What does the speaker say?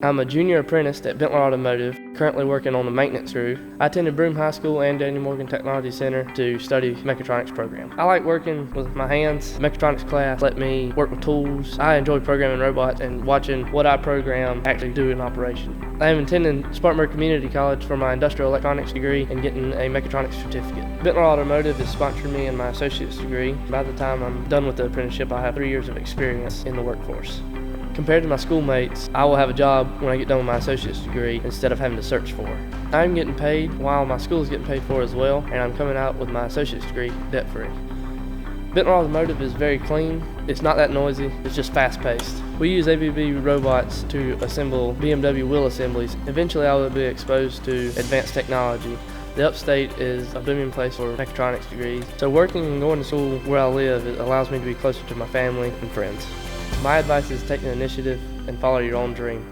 I'm a junior apprentice at Benteler Automotive, currently working on the maintenance crew. I attended Broome High School and Daniel Morgan Technology Center to study Mechatronics program. I like working with my hands. Mechatronics class let me work with tools. I enjoy programming robots and watching what I program actually do in operation. I am attending Spartanburg Community College for my industrial electronics degree and getting a mechatronics certificate. Benteler Automotive has sponsored me in my associate's degree. By the time I'm done with the apprenticeship, I have 3 years of experience in the workforce. Compared to my schoolmates, I will have a job when I get done with my associate's degree instead of having to search for it. I'm getting paid while my school is getting paid for as well, and I'm coming out with my associate's degree debt-free. Benteler Automotive is very clean. It's not that noisy. It's just fast-paced. We use ABB robots to assemble BMW wheel assemblies. Eventually, I will be exposed to advanced technology. The upstate is a booming place for mechatronics degrees. So working and going to school where I live, it allows me to be closer to my family and friends. My advice is take an initiative and follow your own dream.